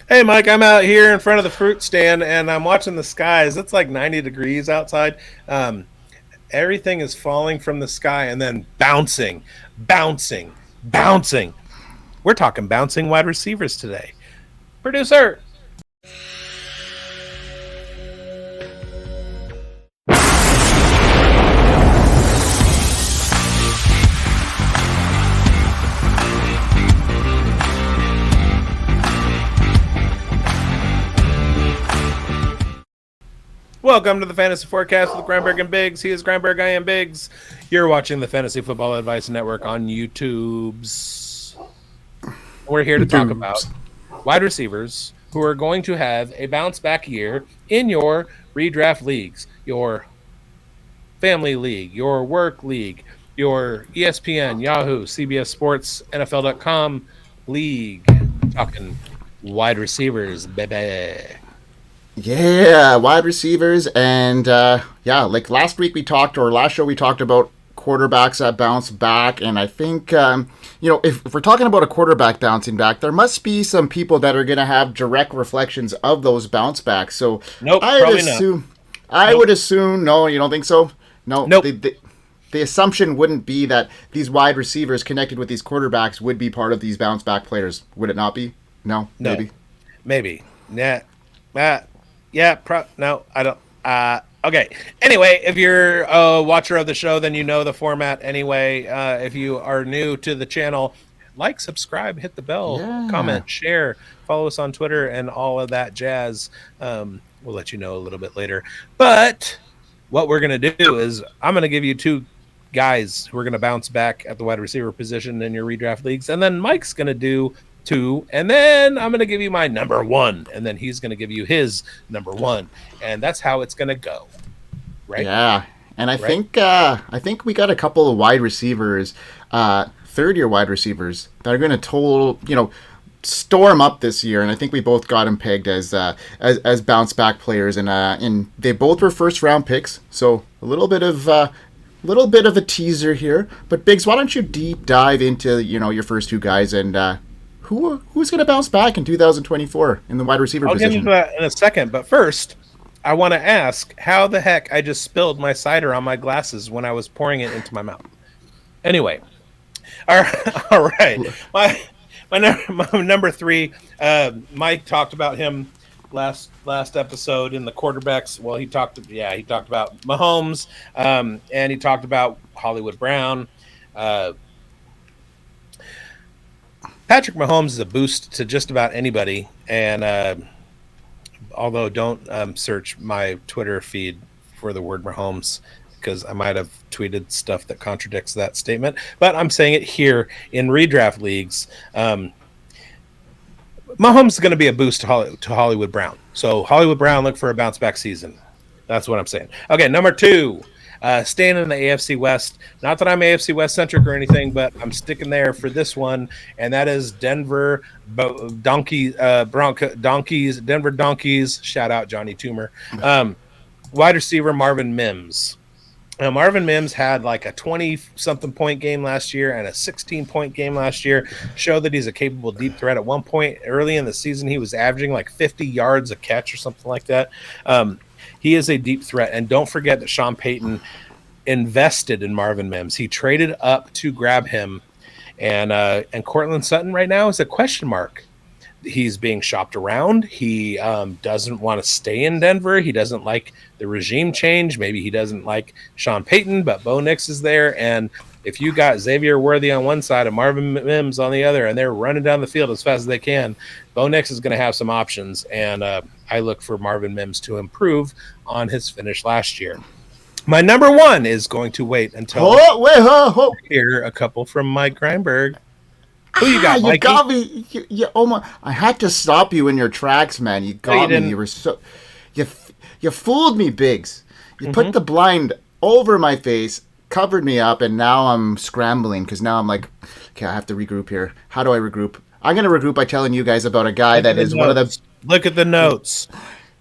Hey, Mike, I'm out here in front of the fruit stand and I'm watching the skies. It's like 90 degrees outside. Um, Everything is falling from the sky and then bouncing, bouncing, bouncing. We're talking bouncing wide receivers today. Producer. Welcome to the Fantasy Forecast with Grindberg and bigz. He is Grindberg, I am bigz. You're watching the Fantasy Football Advice Network on YouTube's. We're here to talk about wide receivers who are going to have a bounce back year in your redraft leagues, your family league, your work league, your ESPN, Yahoo, CBS Sports, NFL.com league. Talking wide receivers, baby. Yeah, wide receivers, and like last week we talked, or last show we talked about quarterbacks that bounce back, and I think if we're talking about a quarterback bouncing back, there must be some people that are going to have direct reflections of those bounce backs. So Nope, I'd probably assume, not. I Nope. would assume, no, you don't think so? No, Nope. the assumption wouldn't be that these wide receivers connected with these quarterbacks would be part of these bounce back players. Would it not be? No, No. maybe. Maybe. Nah. Yeah. No, I don't. Okay. Anyway, if you're a watcher of the show, then you know the format anyway. If you are new to the channel, like, subscribe, hit the bell, Yeah. comment, share, follow us on Twitter, and all of that jazz. We'll let you know a little bit later. But what we're going to do is I'm going to give you two guys who are going to bounce back at the wide receiver position in your redraft leagues. And then Mike's going to do two. And then I'm going to give you my number one. And then he's going to give you his number one. And that's how it's going to go. Right? Yeah. And I Right. think we got a couple of wide receivers, third year wide receivers that are going to storm up this year. And I think we both got them pegged as bounce back players. And they both were first round picks, so a little bit of a teaser here. But bigz, why don't you deep dive into your first two guys and who's going to bounce back in 2024 in the wide receiver I'll get position? into that in a second. But first, I want to ask how the heck I just spilled my cider on my glasses when I was pouring it into my mouth. Anyway, all right. My number three. Mike talked about him last episode in the quarterbacks. Well, he talked about Mahomes, and he talked about Hollywood Brown. Patrick Mahomes is a boost to just about anybody, and although don't search my Twitter feed for the word Mahomes because I might have tweeted stuff that contradicts that statement, but I'm saying it here in redraft leagues. Mahomes is going to be a boost to Hollywood Brown. So Hollywood Brown, look for a bounce back season. That's what I'm saying. Okay, number two, staying in the AFC West. Not that I'm AFC West centric or anything, but I'm sticking there for this one, and that is Denver Donkeys. Denver Donkeys. Shout out Johnny Toomer. Wide receiver Marvin Mims. Marvin Mims had like a 20-something point game last year and a 16-point game last year. Showed that he's a capable deep threat. At one point early in the season, he was averaging like 50 yards a catch or something like that. He is a deep threat. And don't forget that Sean Payton invested in Marvin Mims. He traded up to grab him. And Cortland Sutton right now is a question mark. He's being shopped around. He doesn't want to stay in Denver. He doesn't like the regime change. Maybe he doesn't like Sean Payton, but Bo Nix is there. And if you got Xavier Worthy on one side and Marvin Mims on the other, and they're running down the field as fast as they can, Bo Nix is going to have some options. And I look for Marvin Mims to improve on his finish last year. My number one is going to wait until I hear a couple from Mike Grindberg. Who you got, Mikey? You got me. I had to stop you in your tracks, man. You got me. You were you fooled me, bigz. You put the blind over my face, covered me up, and now I'm scrambling because now I'm like, okay, I have to regroup here. How do I regroup? I'm gonna regroup by telling you guys about a guy that is one of the. Look at the notes.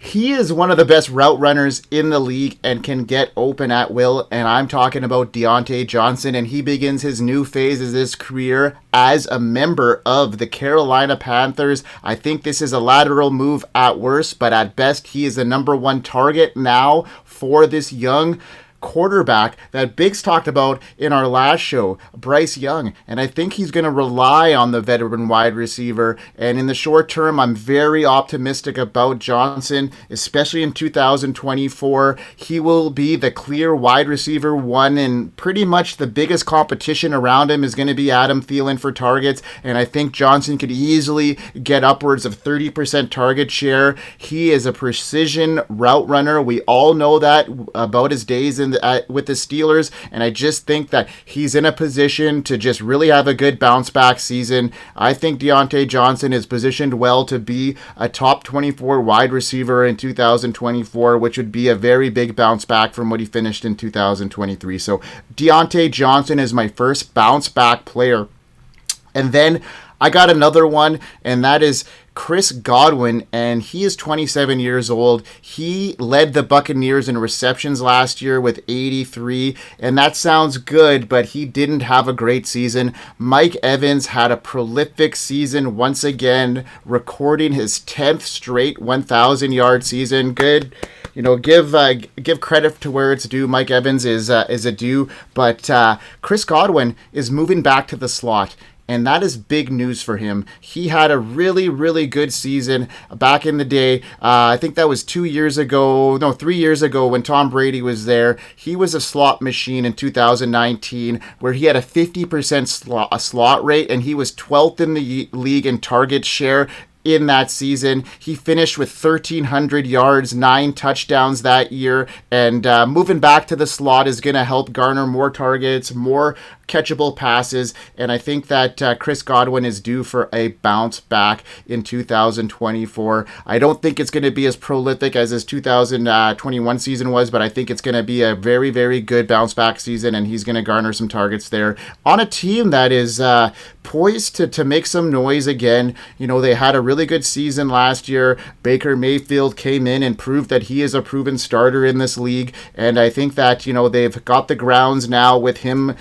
He is one of the best route runners in the league and can get open at will. And I'm talking about Deontay Johnson, and he begins his new phase of his career as a member of the Carolina Panthers. I think this is a lateral move at worst, but at best, he is the number one target now for this young quarterback that bigz talked about in our last show, Bryce Young, and I think he's going to rely on the veteran wide receiver. And in the short term, I'm very optimistic about Johnson, especially in 2024. He will be the clear wide receiver one, and pretty much the biggest competition around him is going to be Adam Thielen for targets, and I think Johnson could easily get upwards of 30% target share. He is a precision route runner. We all know that about his days with the Steelers, and I just think that he's in a position to just really have a good bounce back season. I think Deontay Johnson is positioned well to be a top 24 wide receiver in 2024, which would be a very big bounce back from what he finished in 2023. So Deontay Johnson is my first bounce back player. And then I got another one, and that is Chris Godwin, and he is 27 years old. He led the Buccaneers in receptions last year with 83, and that sounds good, but he didn't have a great season. Mike Evans had a prolific season once again, recording his 10th straight 1,000-yard season. Good. Give credit to where it's due. Mike Evans is a due, but Chris Godwin is moving back to the slot. And that is big news for him. He had a really, really good season back in the day. I think that was 3 years ago when Tom Brady was there. He was a slot machine in 2019 where he had a 50% slot rate, and he was 12th in the league in target share. In that season, he finished with 1,300 yards, 9 touchdowns that year, and moving back to the slot is going to help garner more targets, more catchable passes, and I think that Chris Godwin is due for a bounce back in 2024. I don't think it's going to be as prolific as his 2021 season was, but I think it's going to be a very, very good bounce back season, and he's going to garner some targets there on a team that is poised to make some noise again. They had a really good season last year. Baker Mayfield came in and proved that he is a proven starter in this league, and I think that they've got the grounds now with him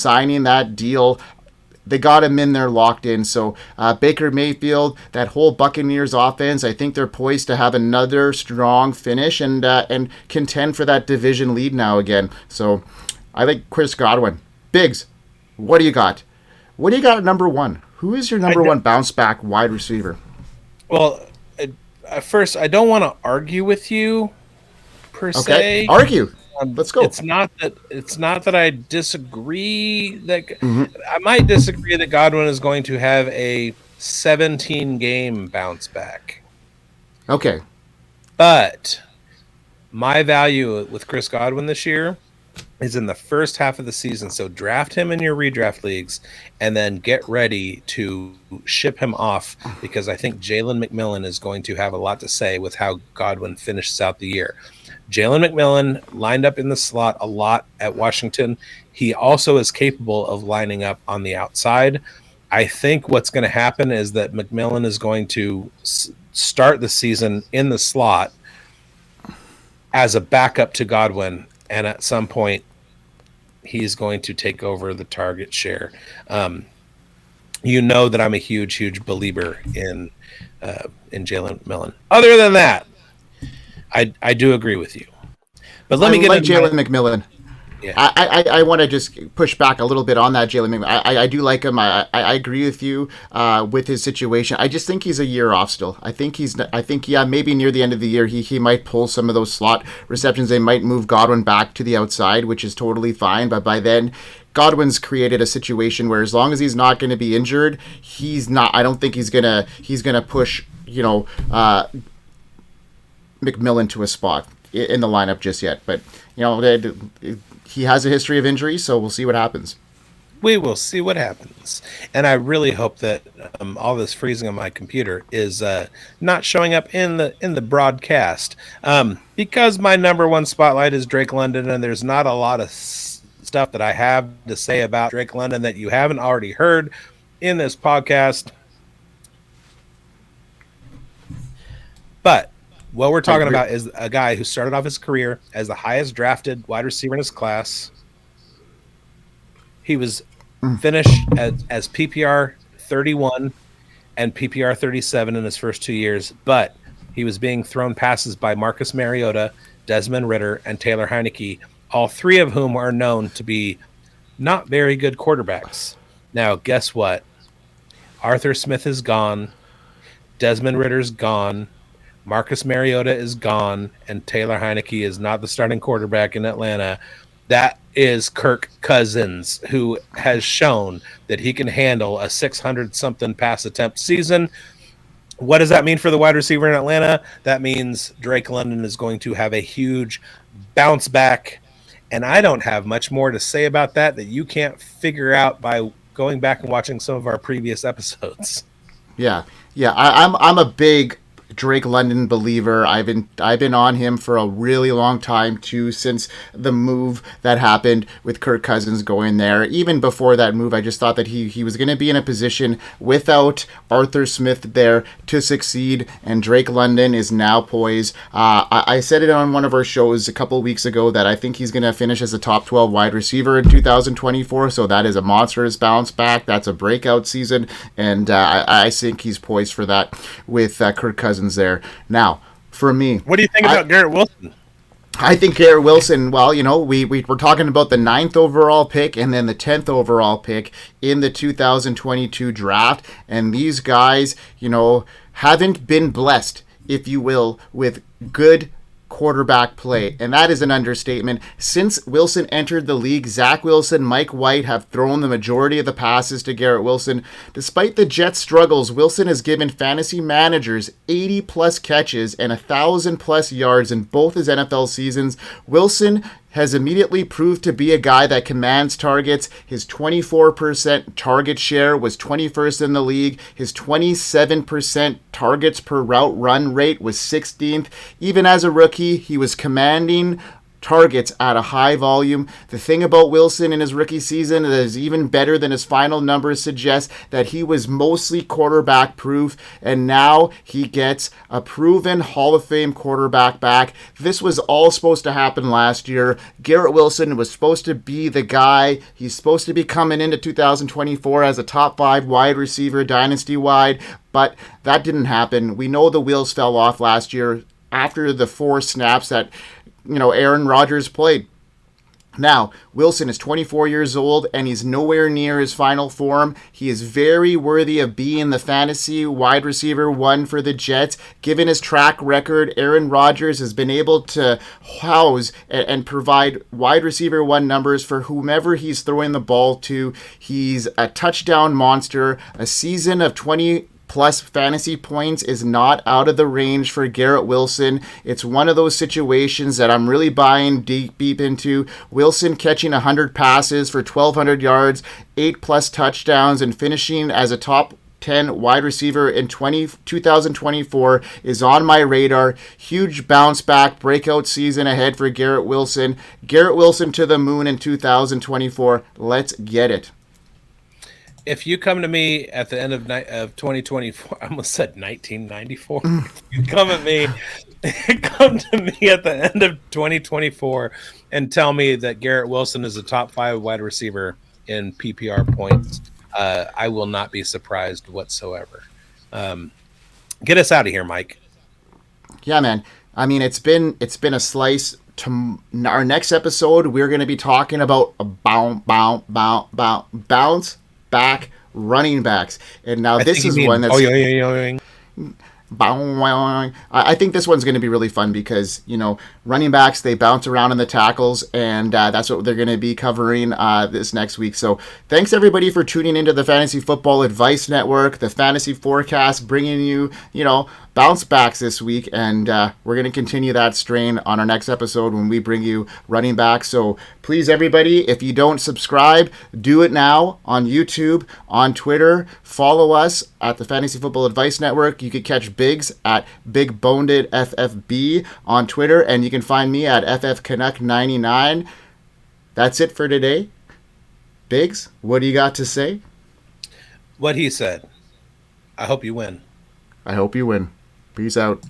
signing that deal. They got him in there locked in. So Baker Mayfield, that whole Buccaneers offense, I think they're poised to have another strong finish and contend for that division lead now again. So I like Chris Godwin. bigz, what do you got? What do you got at number one? Who is your number one bounce back wide receiver? Well, at first, I don't want to argue with you per se. Argue. Let's go. It's not that I disagree that I might disagree that Godwin is going to have a 17-game bounce back. Okay. But my value with Chris Godwin this year is in the first half of the season. So draft him in your redraft leagues and then get ready to ship him off, because I think Jalen McMillan is going to have a lot to say with how Godwin finishes out the year. Jalen McMillan lined up in the slot a lot at Washington. He also is capable of lining up on the outside. I think what's going to happen is that McMillan is going to start the season in the slot as a backup to Godwin, and at some point he's going to take over the target share. You know that I'm a huge believer in Jalen McMillan. Other than that, I do agree with you. But let me get into Jalen McMillan. Yeah. I want to just push back a little bit on that Jalen McMillan. I do like him. I agree with you with his situation. I just think he's a year off still. I think maybe near the end of the year he might pull some of those slot receptions. They might move Godwin back to the outside, which is totally fine. But by then, Godwin's created a situation where as long as he's not going to be injured, I don't think he's gonna push McMillan to a spot in the lineup just yet. But he has a history of injury, so we'll see what happens. We will see what happens. And I really hope that all this freezing on my computer is not showing up in the broadcast, because my number one spotlight is Drake London, and there's not a lot of stuff that I have to say about Drake London that you haven't already heard in this podcast. But What we're I talking agree. about is a guy who started off his career as the highest drafted wide receiver in his class. He was finished as PPR 31 and PPR 37 in his first 2 years, but he was being thrown passes by Marcus Mariota, Desmond Ridder, and Taylor Heineke, all three of whom are known to be not very good quarterbacks. Now, guess what? Arthur Smith is gone. Desmond Ritter's gone. Marcus Mariota is gone. And Taylor Heineke is not the starting quarterback in Atlanta. That is Kirk Cousins, who has shown that he can handle a 600-something pass attempt season. What does that mean for the wide receiver in Atlanta? That means Drake London is going to have a huge bounce back. And I don't have much more to say about that you can't figure out by going back and watching some of our previous episodes. Yeah, yeah. I'm a big Drake London believer. I've been on him for a really long time too, since the move that happened with Kirk Cousins going there. Even before that move, I just thought that he was going to be in a position without Arthur Smith there to succeed, and Drake London is now poised. I said it on one of our shows a couple weeks ago that I think he's going to finish as a top 12 wide receiver in 2024. So that is a monstrous bounce back. That's a breakout season, and I think he's poised for that with Kirk Cousins there. Now, for me, what do you think about Garrett Wilson? I think Garrett Wilson, well, we're talking about the 9th overall pick and then the 10th overall pick in the 2022 draft. And these guys, haven't been blessed, if you will, with good quarterback play, and that is an understatement. Since Wilson entered the league, Zach Wilson, Mike White have thrown the majority of the passes to Garrett Wilson. Despite the Jets' struggles, Wilson has given fantasy managers 80 plus catches and 1,000 plus yards in both his NFL seasons. Wilson has immediately proved to be a guy that commands targets. His 24% target share was 21st in the league. His 27% targets per route run rate was 16th. Even as a rookie, he was commanding targets at a high volume. The thing about Wilson in his rookie season that is even better than his final numbers suggest that he was mostly quarterback proof, and now he gets a proven Hall of Fame quarterback back. This was all supposed to happen last year. Garrett Wilson was supposed to be the guy. He's supposed to be coming into 2024 as a top 5 wide receiver, dynasty wide, but that didn't happen. We know the wheels fell off last year after the 4 snaps that Aaron Rodgers played. Now, Wilson is 24 years old, and he's nowhere near his final form. He is very worthy of being the fantasy wide receiver 1 for the Jets. Given his track record, Aaron Rodgers has been able to house and provide wide receiver 1 numbers for whomever he's throwing the ball to. He's a touchdown monster. A season of 20 plus fantasy points is not out of the range for Garrett Wilson. It's one of those situations that I'm really buying deep into. Wilson catching 100 passes for 1,200 yards, 8 plus touchdowns, and finishing as a top 10 wide receiver in 2024 is on my radar. Huge bounce back breakout season ahead for Garrett Wilson. Garrett Wilson to the moon in 2024. Let's get it. If you come to me at the end of 2024, I almost said 1994. You come to me at the end of 2024 and tell me that Garrett Wilson is a top 5 wide receiver in PPR points, I will not be surprised whatsoever. Get us out of here, Mike. Yeah, man. I mean, it's been a slice. To our next episode, we're going to be talking about a bounce back running backs, and now this is one that's I think this one's going to be really fun because running backs, they bounce around in the tackles, and that's what they're going to be covering this next week. So thanks everybody for tuning into the Fantasy Football Advice Network, the Fantasy Forecast, bringing you bounce backs this week, and we're going to continue that strain on our next episode when we bring you running backs. So please, everybody, if you don't subscribe, do it now on YouTube, on Twitter. Follow us at the Fantasy Football Advice Network. You can catch bigz at BigBonedFFB on Twitter, and you can find me at FFCanuck99. That's it for today. Bigz, what do you got to say? What he said. I hope you win. I hope you win. Peace out.